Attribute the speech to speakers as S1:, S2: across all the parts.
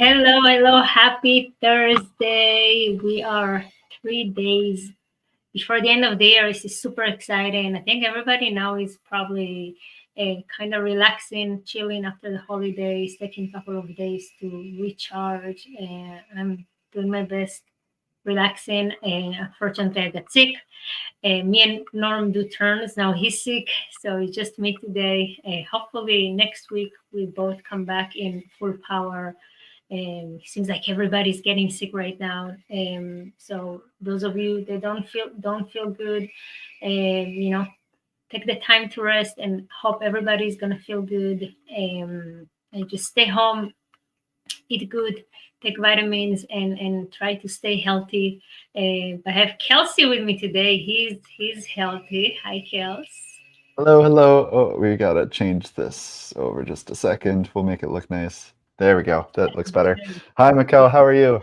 S1: Hello, hello, happy Thursday. We are 3 days before the end of the year. It's super exciting. I think everybody now is probably kind of relaxing, chilling after the holidays, taking a couple of days to recharge. And I'm doing my best relaxing. And unfortunately, I got sick. Me and Norm do turns. Now he's sick, so it's just me today. Hopefully, next week we both come back in full power. Seems like everybody's getting sick right now. So those of you that don't feel good, take the time to rest and hope everybody's gonna feel good. And just stay home, eat good, take vitamins, and try to stay healthy. I have Kelsey with me today. He's healthy. Hi, Kels.
S2: Hello, hello. Oh, we gotta change this over just a second. We'll make it look nice. There we go. That looks better. Hi, Michal. How are you?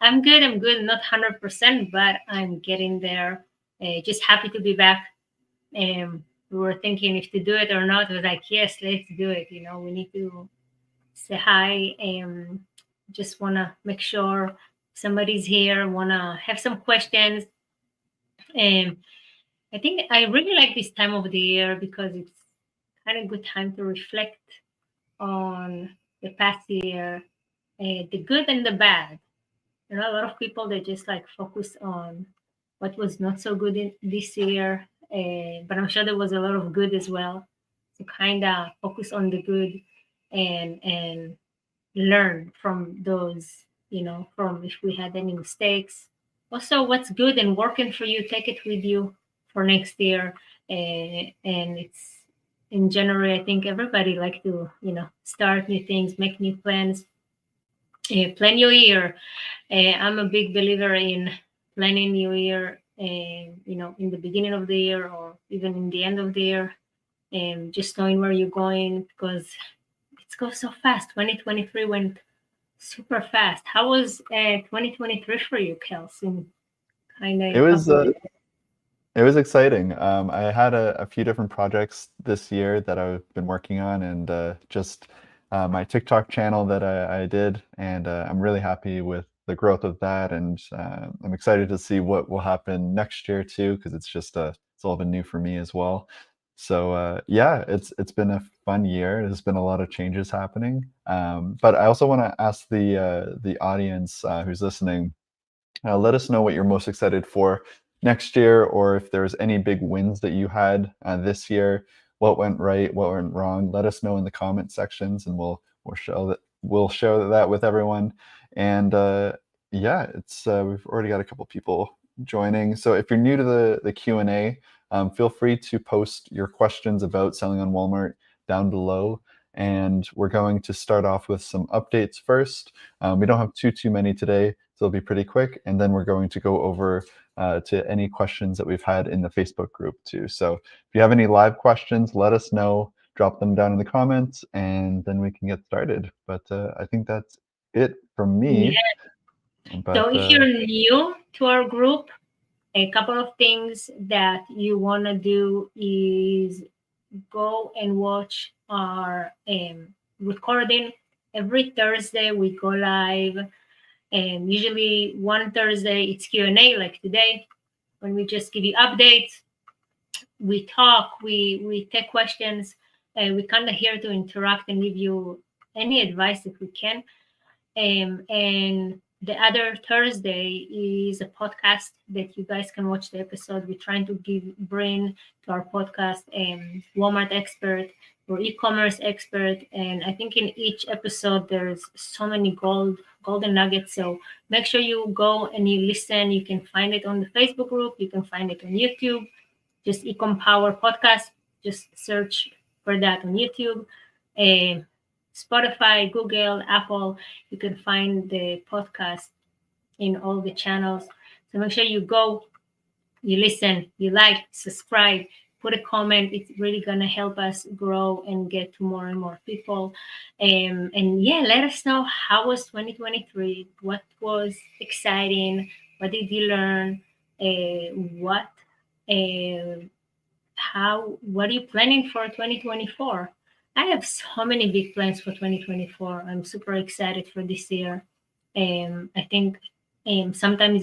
S1: I'm good. I'm good. Not 100%, but I'm getting there. Just happy to be back. We were thinking if to do it or not. I was like, yes, let's do it. We need to say hi. Just want to make sure somebody's here, want to have some questions. Um, I think I really like this time of the year because it's kind of good time to reflect on the past year, the good and the bad. A lot of people they just like focus on what was not so good in this year, but I'm sure there was a lot of good as well. So kind of focus on the good and learn from those. From if we had any mistakes. Also, what's good and working for you, take it with you for next year. And it's in January. I think everybody like to start new things, make new plans, plan your year. I'm a big believer in planning your year, in the beginning of the year or even in the end of the year, and just knowing where you're going because it goes so fast. 2023 went super fast. How was 2023 for you, Kelsey? Kind of
S2: It
S1: a
S2: was
S1: couple.
S2: uh, it was exciting. I had a few different projects this year that I've been working on, and just my TikTok channel that I did, and I'm really happy with the growth of that, and I'm excited to see what will happen next year too, because it's all been new for me as well. So yeah, it's been a fun year. There's been a lot of changes happening, but I also want to ask the audience who's listening. Let us know what you're most excited for next year, or if there's any big wins that you had this year. What went right? What went wrong? Let us know in the comment sections, and we'll share that with everyone. And yeah, it's we've already got a couple people joining. So if you're new to the Q&A, feel free to post your questions about selling on Walmart down below. And we're going to start off with some updates first. We don't have too many today, so it'll be pretty quick. And then we're going to go over to any questions that we've had in the Facebook group too. So if you have any live questions, let us know. Drop them down in the comments, and then we can get started. But I think that's it from me.
S1: Yeah. So
S2: But
S1: if you're new to our group, a couple of things that you want to do is go and watch our recording. Every Thursday we go live, and usually one Thursday it's Q&A like today, when we just give you updates, we talk, we take questions, and we kind of here to interact and give you any advice if we can. And the other Thursday is a podcast that you guys can watch the episode. We're trying to bring to our podcast Walmart expert or e-commerce expert, and I think in each episode there's so many golden nuggets. So make sure you go and you listen. You can find it on the Facebook group. You can find it on YouTube. Just Ecom Power Podcast. Just search for that on YouTube. Spotify, Google, Apple. You can find the podcast in all the channels. So make sure you go, you listen, you like, subscribe, put a comment. It's really gonna help us grow and get to more and more people. And yeah, let us know how was 2023. What was exciting? What did you learn? What? Uh, what are you planning for 2024? I have so many big plans for 2024. I'm super excited for this year. I think sometimes,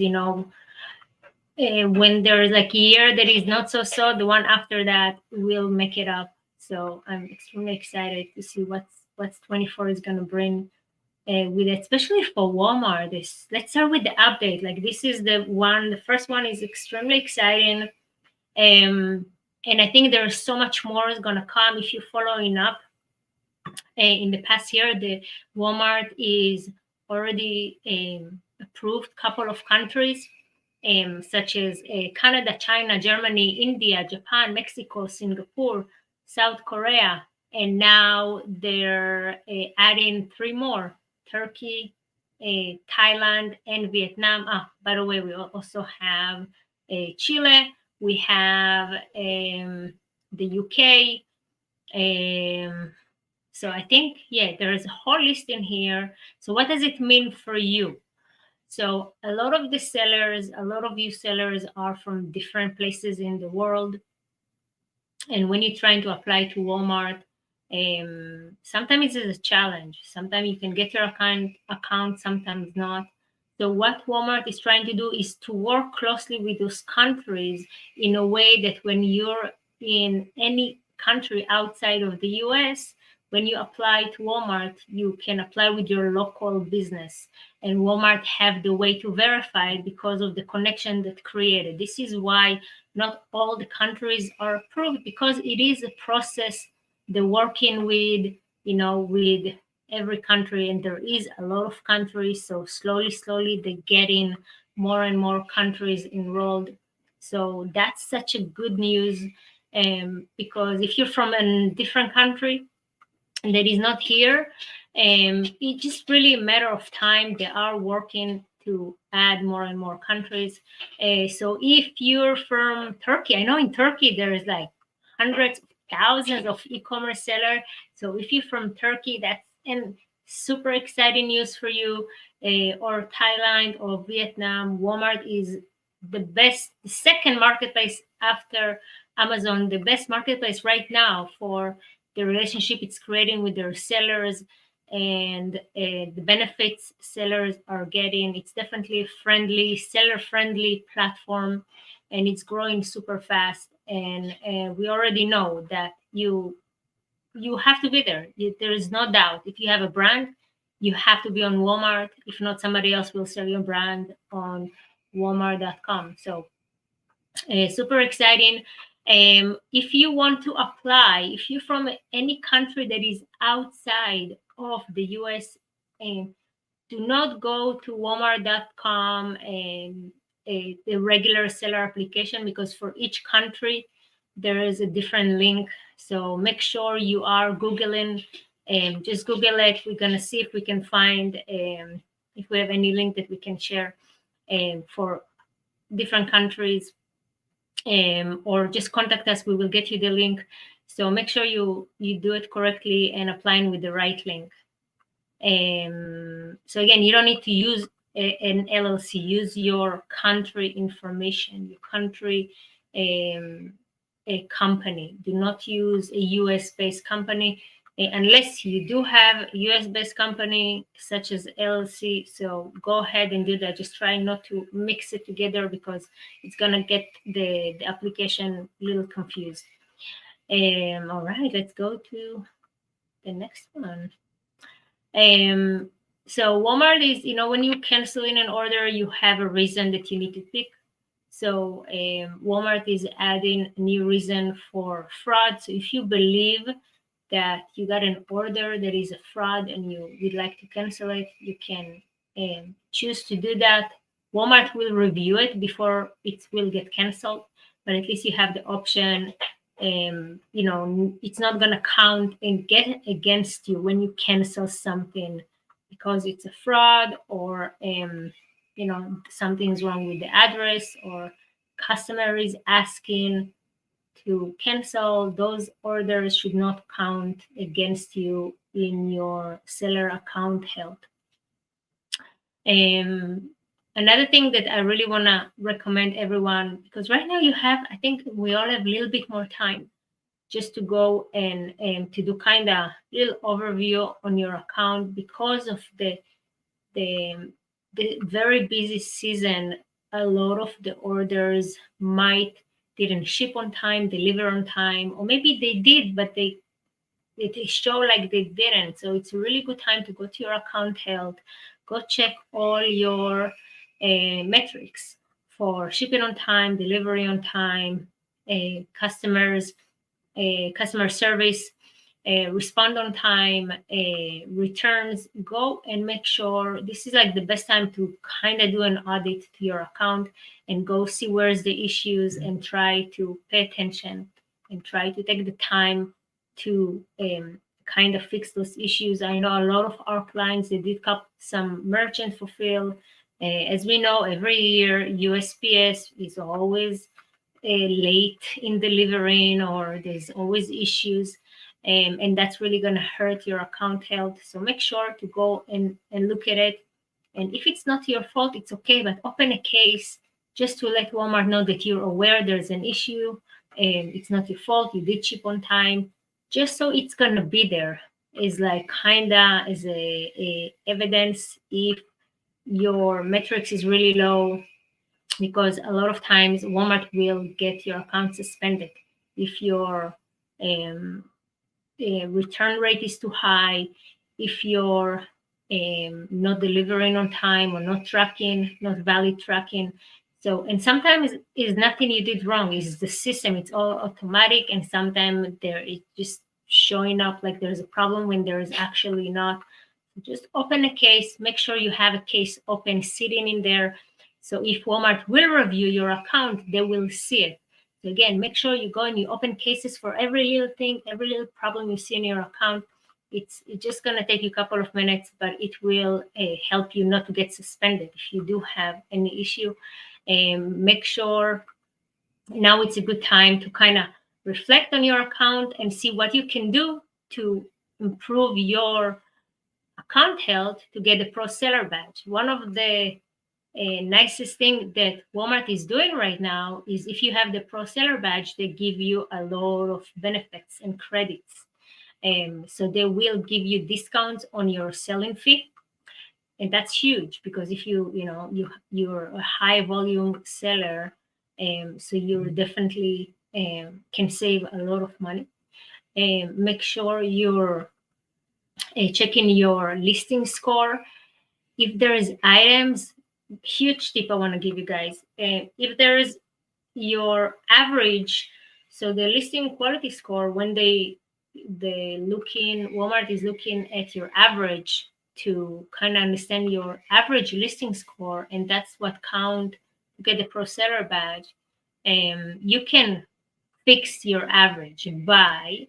S1: when there is like a year that is not so, the one after that will make it up. So I'm extremely excited to see what's 24 is going to bring with it, especially for Walmart. Let's start with the update. Like this is the one. The first one is extremely exciting. And I think there's so much more is going to come if you're following up. In the past year, the Walmart is already approved couple of countries, such as Canada, China, Germany, India, Japan, Mexico, Singapore, South Korea, and now they're adding 3 more: Turkey, Thailand, and Vietnam. By the way, we also have Chile. We have the UK. So I think, there is a whole list in here. So what does it mean for you? So a lot of you sellers are from different places in the world. And when you're trying to apply to Walmart, sometimes it's a challenge. Sometimes you can get your account, sometimes not. So what Walmart is trying to do is to work closely with those countries in a way that when you're in any country outside of the US, when you apply to Walmart, you can apply with your local business. And Walmart have the way to verify it because of the connection that created. This is why not all the countries are approved, because it is a process. They're working with, with every country, and there is a lot of countries. So slowly, they're getting more and more countries enrolled. So that's such a good news, because if you're from a different country that is not here, it's just really a matter of time. They are working to add more and more countries. So if you're from Turkey, I know in Turkey there is like hundreds of thousands of e-commerce sellers. So if you're from Turkey, that's super exciting news for you. Or Thailand or Vietnam, Walmart is the second marketplace after Amazon, the best marketplace right now for the relationship it's creating with their sellers, and the benefits sellers are getting. It's definitely a seller-friendly platform, and it's growing super fast. And we already know that you have to be there. There is no doubt. If you have a brand, you have to be on Walmart. If not, somebody else will sell your brand on Walmart.com. So super exciting. If you want to apply, if you're from any country that is outside of the US, do not go to Walmart.com and the regular seller application, because for each country there is a different link. So make sure you are Googling, and just Google it. We're gonna see if we can find if we have any link that we can share for different countries. Or just contact us. We will get you the link. So make sure you do it correctly and applying with the right link. So again, you don't need to use an LLC. Use your country information, your country a company. Do not use a US-based company unless you do have a US-based company such as LLC. So go ahead and do that. Just try not to mix it together, because it's gonna get the application a little confused. All right, let's go to the next one. So Walmart is, when you cancel in an order, you have a reason that you need to pick. So Walmart is adding a new reason for fraud. So if you believe that you got an order that is a fraud and you would like to cancel it, you can choose to do that. Walmart will review it before it will get canceled, but at least you have the option. It's not going to count and get against you when you cancel something because it's a fraud, or something's wrong with the address, or customer is asking to cancel. Those orders should not count against you in your seller account health. Another thing that I really want to recommend everyone, because right now I think we all have a little bit more time. just to go and to do kind of little overview on your account. Because of the very busy season, a lot of the orders might didn't ship on time, deliver on time, or maybe they did, but it show like they didn't. So it's a really good time to go to your account health, go check all your metrics for shipping on time, delivery on time, customer service, respond on time, returns. Go and make sure this is like the best time to kind of do an audit to your account and go see where's the issues and try to pay attention and try to take the time to kind of fix those issues. I know a lot of our clients, they did some merchant fulfill. As we know, every year USPS is always late in delivering, or there's always issues, and that's really going to hurt your account health. So make sure to go and look at it. And if it's not your fault, it's okay, but open a case just to let Walmart know that you're aware there's an issue and it's not your fault, you did ship on time, just so it's going to be there. Is like kinda as a evidence if your metrics is really low, because a lot of times Walmart will get your account suspended if your return rate is too high, if you're not delivering on time or not tracking, not valid tracking. So, and sometimes it's nothing you did wrong, it's the system, it's all automatic, and sometimes there is just showing up like there's a problem when there is actually not. Just open a case, make sure you have a case open sitting in there. So if Walmart will review your account, they will see it. So again, make sure you go and you open cases for every little thing, every little problem you see in your account. It's just going to take you a couple of minutes, but it will help you not to get suspended if you do have any issue. Make sure now it's a good time to kind of reflect on your account and see what you can do to improve your account health to get the pro seller badge. One of the nicest thing that Walmart is doing right now is if you have the pro seller badge, they give you a lot of benefits and credits. So they will give you discounts on your selling fee. And that's huge, because if you're a high volume seller, so you definitely can save a lot of money. Make sure you're checking your listing score. If there is items, huge tip I want to give you guys. If there is your average, so the listing quality score, when Walmart is looking at your average to kind of understand your average listing score, and that's what count to get the pro seller badge. You can fix your average by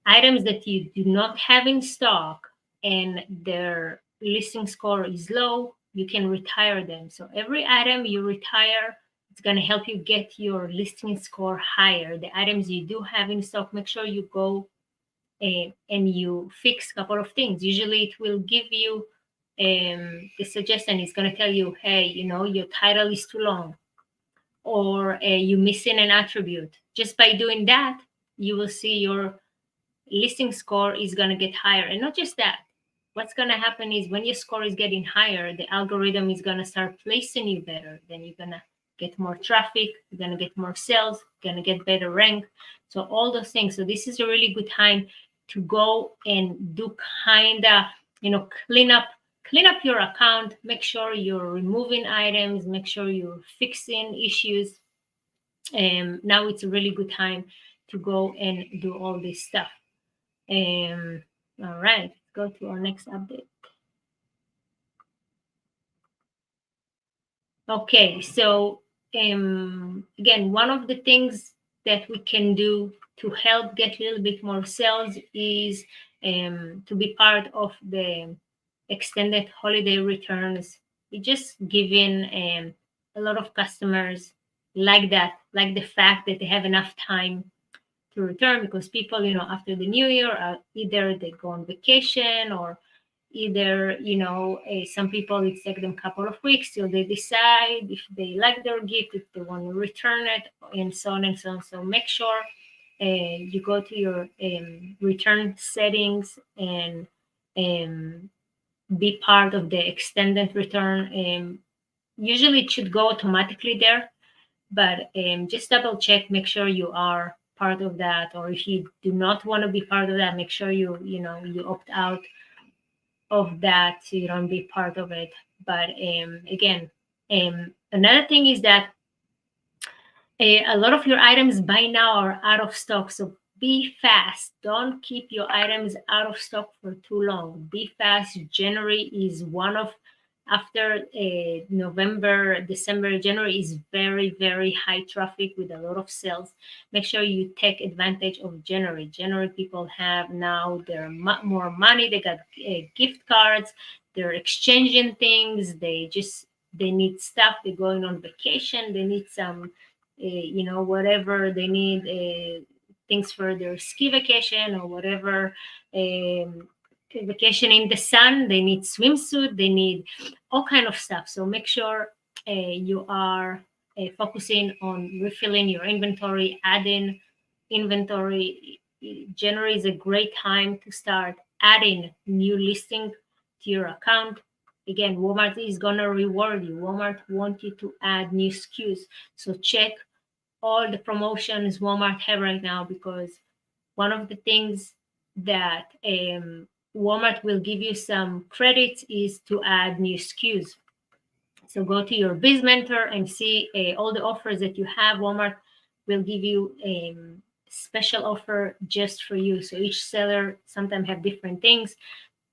S1: items that you do not have in stock and their listing score is low, you can retire them. So every item you retire, it's going to help you get your listing score higher. The items you do have in stock, make sure you go and you fix a couple of things. Usually it will give you the suggestion is going to tell you, hey, your title is too long, or you're missing an attribute. Just by doing that, you will see your listing score is going to get higher. And not just that, what's going to happen is when your score is getting higher, the algorithm is going to start placing you better. Then you're going to get more traffic, you're going to get more sales, you're going to get better rank. So all those things. So this is a really good time to go and do kind of, clean up your account, make sure you're removing items, make sure you're fixing issues. Now it's a really good time to go and do all this stuff. All right, let's go to our next update. Okay, so again, one of the things that we can do to help get a little bit more sales is to be part of the extended holiday returns. We just giving a lot of customers like that, like the fact that they have enough time to return, because people, after the new year, either they go on vacation, or either, some people, it takes them a couple of weeks till they decide if they like their gift, if they want to return it, and so on and so on. So make sure you go to your return settings and be part of the extended return. Usually it should go automatically there, but just double check, make sure you are part of that, or if you do not want to be part of that, make sure you opt out of that so you don't be part of it. But again, another thing is that a lot of your items by now are out of stock, so be fast. Don't keep your items out of stock for too long. Be fast. January is one of, after November, December, January is very, very high traffic with a lot of sales. Make sure you take advantage of January. January people have now their more money. They got gift cards. They're exchanging things. They need stuff. They're going on vacation. They need some, whatever they need, things for their ski vacation or whatever. Vacation in the sun, they need swimsuit, they need all kind of stuff. So make sure you are focusing on refilling your inventory, adding inventory. January is a great time to start adding new listing to your account. Again, Walmart is gonna reward you. Walmart wants you to add new SKUs. So check all the promotions Walmart have right now, because one of the things that Walmart will give you some credits is to add new SKUs. So go to your Biz Mentor and see all the offers that you have. Walmart will give you a special offer just for you. So each seller sometimes have different things.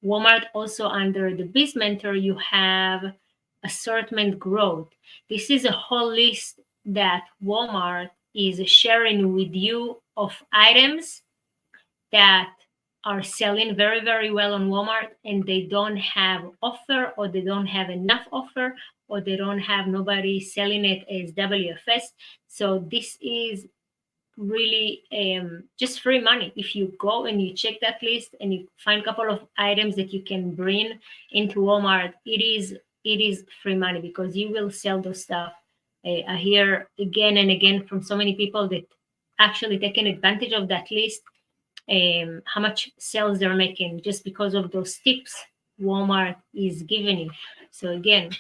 S1: Walmart also, under the Biz Mentor, you have assortment growth. This is a whole list that Walmart is sharing with you of items that are selling very, very well on Walmart, and they don't have offer, or they don't have enough offer, or they don't have nobody selling it as WFS. So this is really just free money. If you go and you check that list and you find a couple of items that you can bring into Walmart, it is free money, because you will sell those stuff. I hear again and again from so many people that actually taking advantage of that list, how much sales they're making just because of those tips Walmart is giving you. So again,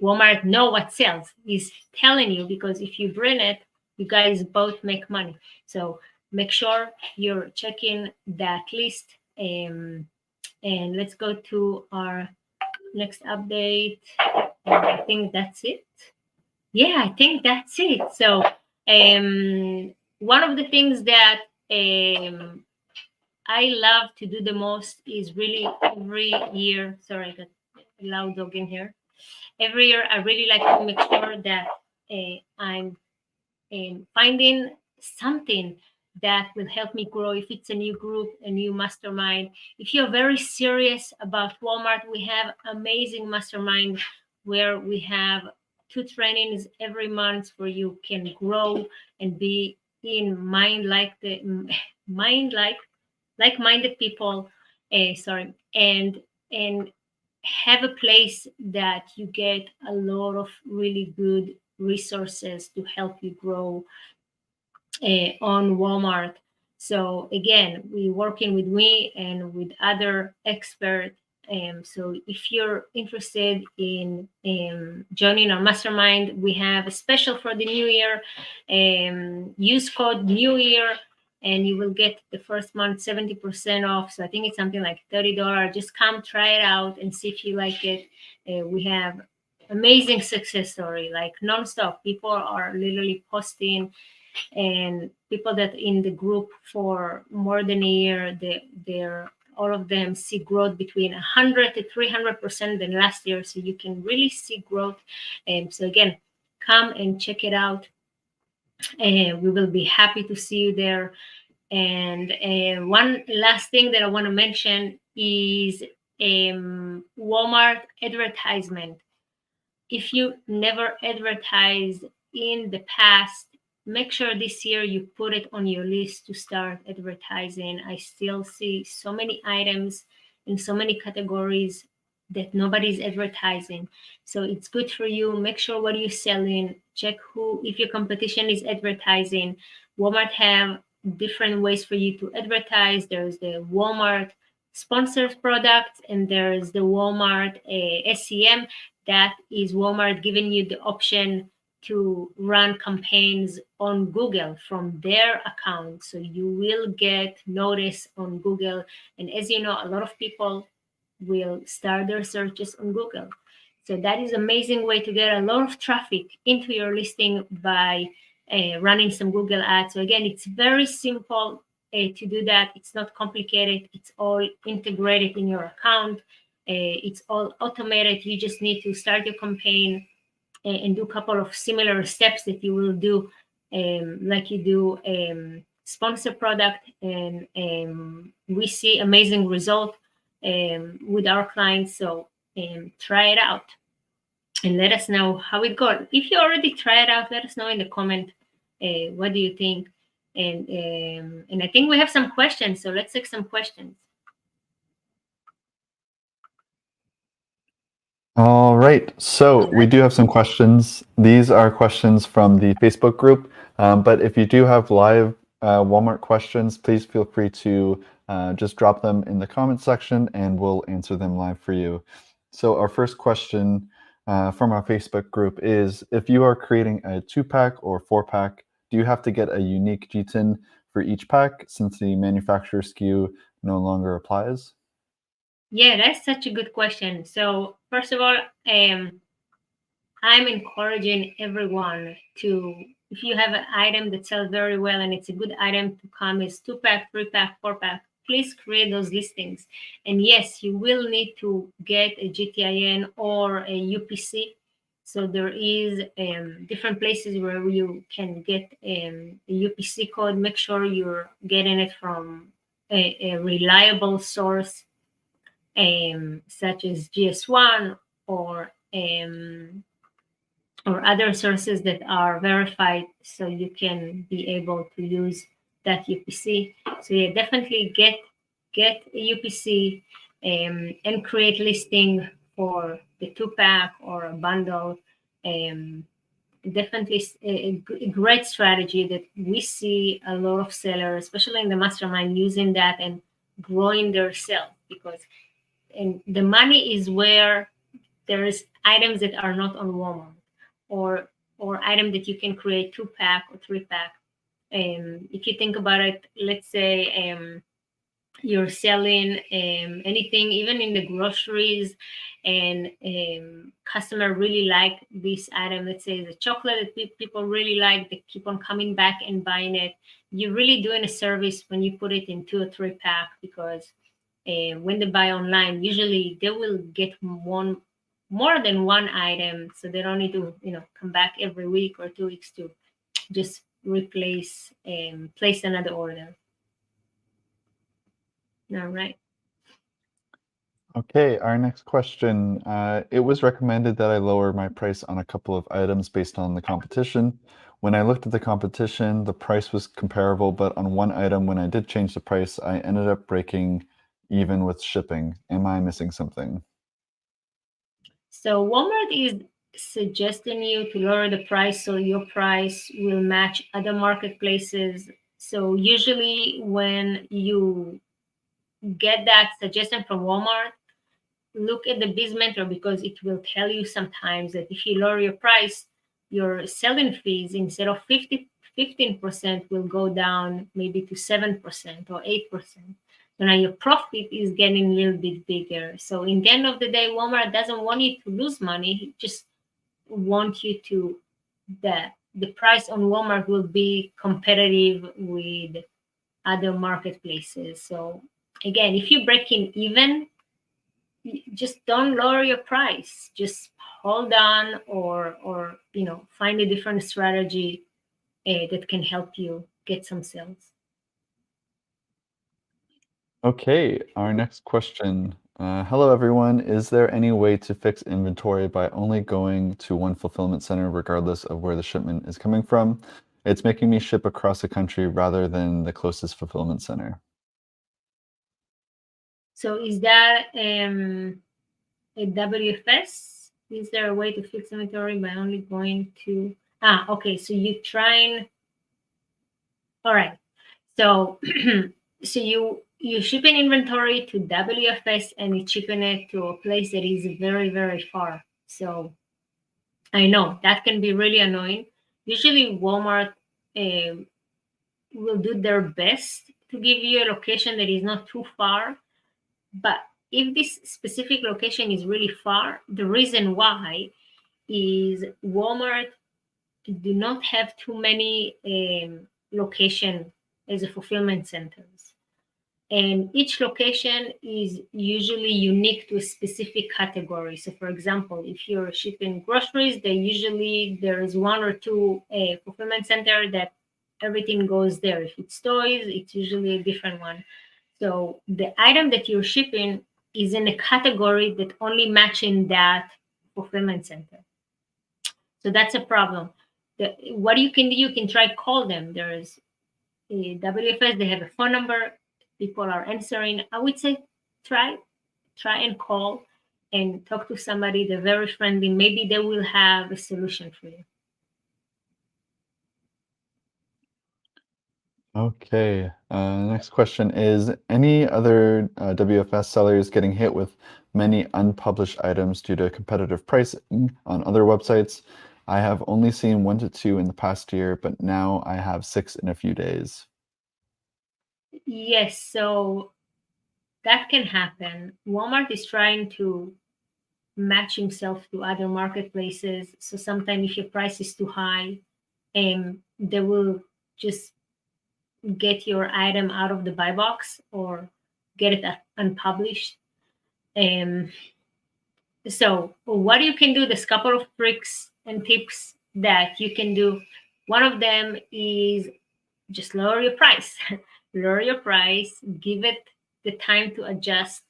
S1: Walmart know what sells. He's telling you, because if you bring it, you guys both make money. So make sure you're checking that list. And let's go to our next update. And I think that's it. Yeah, I think that's it. So one of the things that I love to do the most is really every year. Sorry, I got a loud dog in here. Every year, I really like to make sure that I'm finding something that will help me grow. If it's a new group, a new mastermind. If you're very serious about Walmart, we have amazing mastermind where we have 2 trainings every month where you can grow and be in like-minded people. And have a place that you get a lot of really good resources to help you grow on Walmart. So again, we're working with me and with other experts. So if you're interested in joining our mastermind, we have a special for the new year. Use code New Year, and you will get the first month 70% off. So I think it's something like $30. Just come try it out and see if you like it. We have amazing success story, like nonstop. People are literally posting, and people that in the group for more than a year, they're all of them see growth between 100 to 300% than last year. So you can really see growth. And so again, come and check it out. We will be happy to see you there. And one last thing that I want to mention is Walmart advertisement. If you never advertised in the past, make sure this year you put it on your list to start advertising. I still see so many items in so many categories that nobody's advertising. So it's good for you. Make sure what you're selling. Check if your competition is advertising. Walmart have different ways for you to advertise. There's the Walmart sponsored products, and there's the Walmart SEM. That is Walmart giving you the option to run campaigns on Google from their account. So you will get notice on Google. And as you know, a lot of people will start their searches on Google. So that is an amazing way to get a lot of traffic into your listing by running some Google ads. So again, it's very simple to do that. It's not complicated. It's all integrated in your account. It's all automated. You just need to start your campaign and do a couple of similar steps that you will do like you do sponsor product. And we see amazing result with our clients. So try it out and let us know how it goes. If you already try it out, let us know in the comment. What do you think? And I think we have some questions, so let's take some questions.
S2: All right, so we do have some questions. These are questions from the Facebook group, but if you do have live Walmart questions, please feel free to just drop them in the comment section and we'll answer them live for you. So our first question from our Facebook group is, if you are creating a 2-pack or 4-pack, do you have to get a unique GTIN for each pack since the manufacturer SKU no longer applies?
S1: Yeah, that's such a good question. So first of all, I'm encouraging everyone to, if you have an item that sells very well and it's a good item to come as 2-pack, 3-pack, 4-pack, please create those listings. And yes, you will need to get a GTIN or a UPC. So there is different places where you can get a UPC code. Make sure you're getting it from a reliable source, such as GS1 or other sources that are verified, so you can be able to use that UPC. So yeah, definitely get a UPC and create listing for the 2-pack or a bundle. Definitely a great strategy that we see a lot of sellers, especially in the mastermind, using that and growing their sales, because the money is where there is items that are not on Walmart, or item that you can create 2-pack or 3-pack. If you think about it, let's say you're selling anything, even in the groceries, and customer really like this item. Let's say the chocolate that people really like, they keep on coming back and buying it. You're really doing a service when you put it in 2 or 3-pack, because when they buy online, usually they will get more than one item, so they don't need to come back every week or 2 weeks to just replace and place another order. All right.
S2: Okay, our next question. It was recommended that I lower my price on a couple of items based on the competition. When I looked at the competition, the price was comparable, but on one item, when I did change the price, I ended up breaking even with shipping. Am I missing something?
S1: So Walmart is suggesting you to lower the price so your price will match other marketplaces. So usually when you get that suggestion from Walmart, look at the BizMentor, because it will tell you sometimes that if you lower your price, your selling fees, instead of 15% will go down maybe to 7% or 8%. So now your profit is getting a little bit bigger. So in the end of the day, Walmart doesn't want you to lose money. He just wants you to, the price on Walmart will be competitive with other marketplaces. So again, if you're breaking even, just don't lower your price. Just hold on, or find a different strategy that can help you get some sales.
S2: Okay, our next question. Hello, everyone. Is there any way to fix inventory by only going to one fulfillment center regardless of where the shipment is coming from? It's making me ship across the country rather than the closest fulfillment center.
S1: So is that a WFS? Is there a way to fix inventory by only going to okay, so you trying. All right. So so you ship an inventory to WFS and you shipping it to a place that is very, very far. So I know that can be really annoying. Usually Walmart um, will do their best to give you a location that is not too far. But if this specific location is really far, the reason why is Walmart do not have too many location as a fulfillment centers. And each location is usually unique to a specific category. So for example, if you're shipping groceries, there is one or two fulfillment center that everything goes there. If it's toys, it's usually a different one. So the item that you're shipping is in a category that only matching that fulfillment center. So that's a problem. What you can do, you can try call them. There's a WFS, they have a phone number. People are answering. I would say try and call and talk to somebody. They're very friendly. Maybe they will have a solution for you.
S2: Okay. Next question is, any other WFS sellers getting hit with many unpublished items due to competitive pricing on other websites? I have only seen 1 to 2 in the past year, but now I have 6 in a few days.
S1: Yes, so that can happen. Walmart is trying to match himself to other marketplaces. So sometimes if your price is too high, they will just get your item out of the buy box or get it unpublished. So what you can do, there's a couple of tricks and tips that you can do. One of them is just lower your price. Lower your price, give it the time to adjust,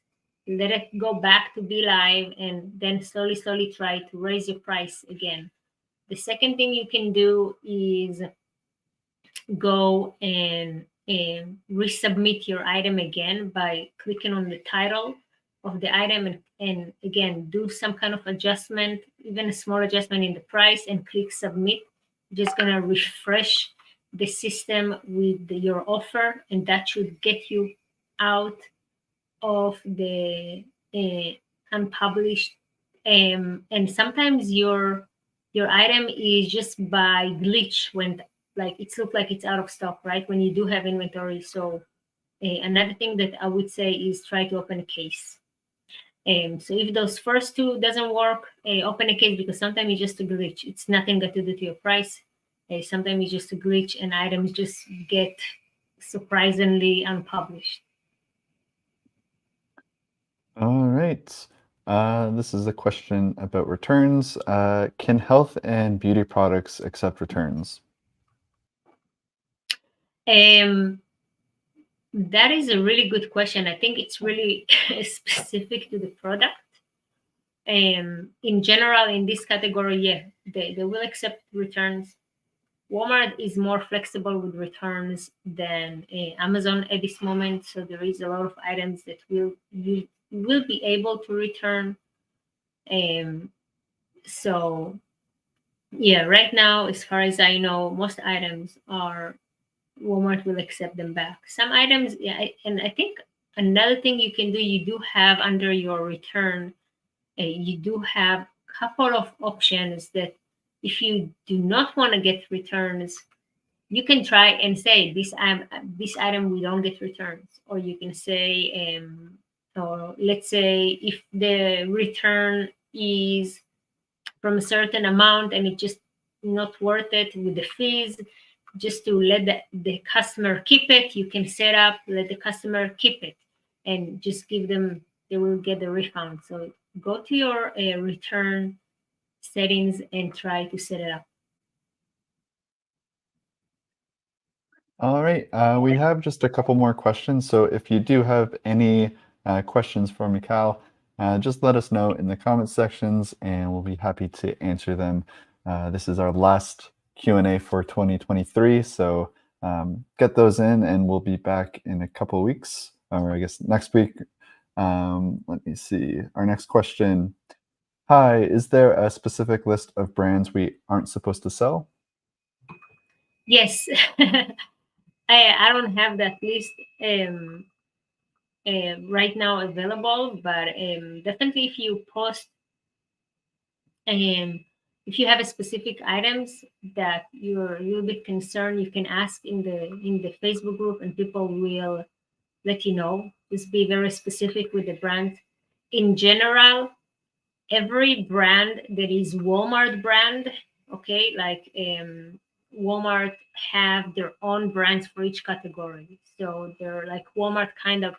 S1: let it go back to be live, and then slowly try to raise your price again. The second thing you can do is go and resubmit your item again by clicking on the title of the item and again do some kind of adjustment, even a small adjustment in the price, and click submit. Just gonna refresh the system with your offer, and that should get you out of the unpublished. And sometimes your item is just by glitch when like it looks like it's out of stock, right? When you do have inventory. So another thing that I would say is try to open a case. So if those first two doesn't work, open a case, because sometimes it's just a glitch. It's nothing got to do to your price. Sometimes it's just a glitch and items just get surprisingly unpublished.
S2: All right. This is a question about returns. Can health and beauty products accept returns?
S1: Um, that is a really good question. I think it's really specific to the product. In general, in this category, yeah, they will accept returns. Walmart is more flexible with returns than Amazon at this moment. So there is a lot of items that you will be able to return. So yeah, right now, as far as I know, most items are Walmart will accept them back. Some items, yeah, and I think another thing you can do, you do have under your return, you do have a couple of options that if you do not want to get returns, you can try and say this item we don't get returns, or you can say, or let's say if the return is from a certain amount and it just not worth it with the fees, just to let the customer keep it, you can set up let the customer keep it and just give them, they will get the refund. So go to your return settings and try to set it up.
S2: All right, we have just a couple more questions. So if you do have any questions for Michal, just let us know in the comment sections and we'll be happy to answer them. This is our last Q&A for 2023, so get those in and we'll be back in a couple of weeks, or I guess next week. Let me see. Our next question. Hi, is there a specific list of brands we aren't supposed to sell?
S1: Yes. I don't have that list right now available, but definitely if you post, um, if you have a specific items that you're a little bit concerned, you can ask in the Facebook group, and people will let you know. Just be very specific with the brand. In general, every brand that is Walmart brand, okay, like Walmart have their own brands for each category. So they're like Walmart kind of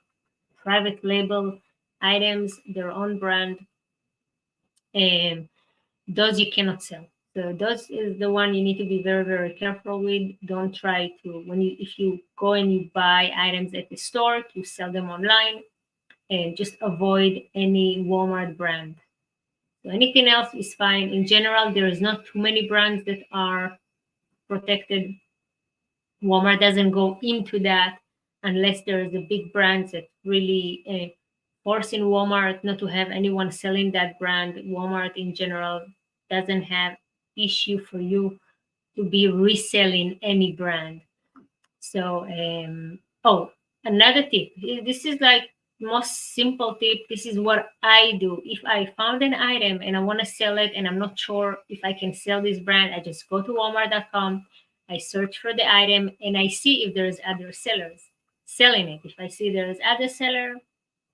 S1: private label items, their own brand, and those you cannot sell. So those is the one you need to be very, very careful with. Don't try to when you if you go and you buy items at the store to sell them online, and just avoid any Walmart brand. So anything else is fine. In general, there is not too many brands that are protected. Walmart doesn't go into that unless there is a big brand that really forcing Walmart not to have anyone selling that brand. Walmart in general doesn't have issue for you to be reselling any brand. So, oh, another tip. This is like most simple tip. This is what I do. If I found an item and I want to sell it and I'm not sure if I can sell this brand, I just go to Walmart.com. I search for the item and I see if there's other sellers selling it. If I see there's other seller,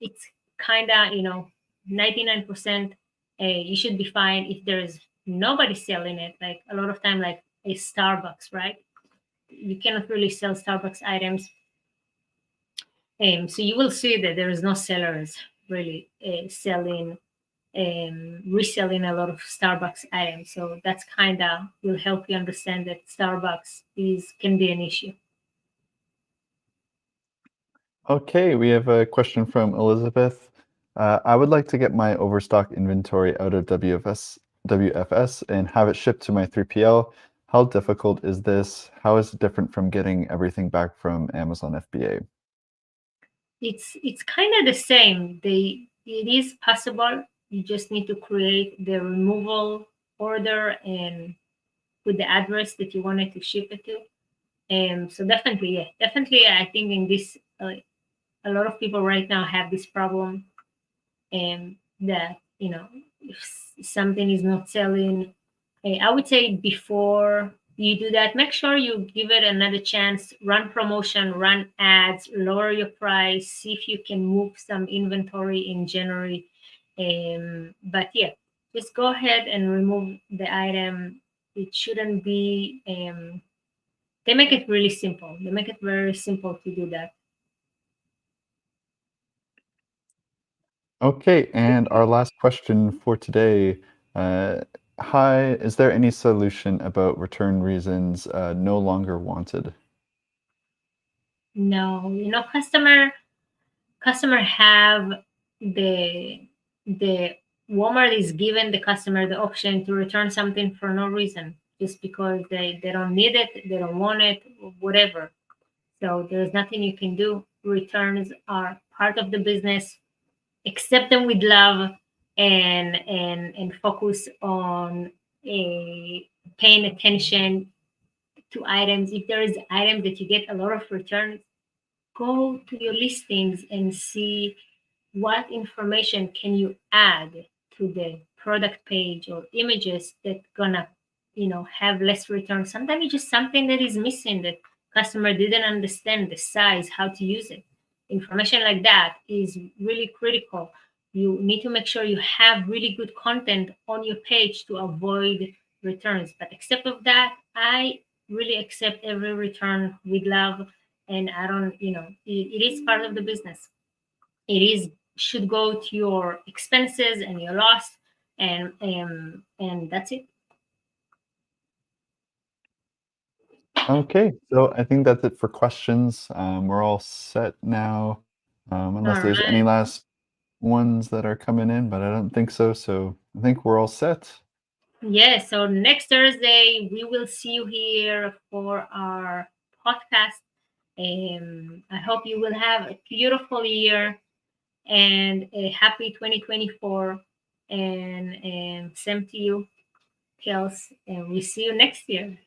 S1: it's kind of 99%. You should be fine. If there's nobody selling it, like a lot of time, like a Starbucks, right? You cannot really sell Starbucks items. So you will see that there is no sellers really selling, reselling a lot of Starbucks items. So that's kind of will help you understand that Starbucks is can be an issue.
S2: Okay, we have a question from Elizabeth. I would like to get my overstock inventory out of WFS and have it shipped to my 3PL. How difficult is this? How is it different from getting everything back from Amazon FBA?
S1: It's kind of the same. It is possible. You just need to create the removal order and put the address that you wanted to ship it to. So definitely, yeah, definitely. I think in this, a lot of people right now have this problem, and that if something is not selling, I would say before you do that, make sure you give it another chance. Run promotion, run ads, lower your price, see if you can move some inventory in January. But yeah, just go ahead and remove the item. It shouldn't be. They make it really simple. They make it very simple to do that.
S2: Okay, and our last question for today. Uh, Hi, is there any solution about return reasons no longer wanted?
S1: No, customer have the Walmart is giving the customer the option to return something for no reason, just because they don't need it, they don't want it, whatever. So there's nothing you can do. Returns are part of the business. Accept them with love, and focus on a paying attention to items. If there is items that you get a lot of returns, go to your listings and see what information can you add to the product page or images that gonna have less return. Sometimes it's just something that is missing, that customer didn't understand the size, how to use it. Information like that is really critical. You need to make sure you have really good content on your page to avoid returns. But except of that, I really accept every return with love, and I don't, it is part of the business. It is should go to your expenses and your loss, and that's it.
S2: Okay, so I think that's it for questions. We're all set now,
S1: All
S2: unless there's any
S1: right.
S2: last ones that are coming in, but I don't think so. So I think we're all set.
S1: Yes, so next Thursday we will see you here for our podcast. I hope you will have a beautiful year and a happy 2024. And same to you, Kels. And we see you next year.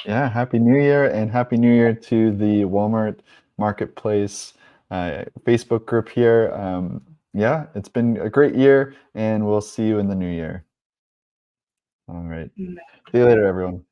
S2: Yeah, Happy New Year, and Happy New Year to the Walmart Marketplace Facebook group here. Yeah, it's been a great year, and we'll see you in the new year. All right. See you later, everyone.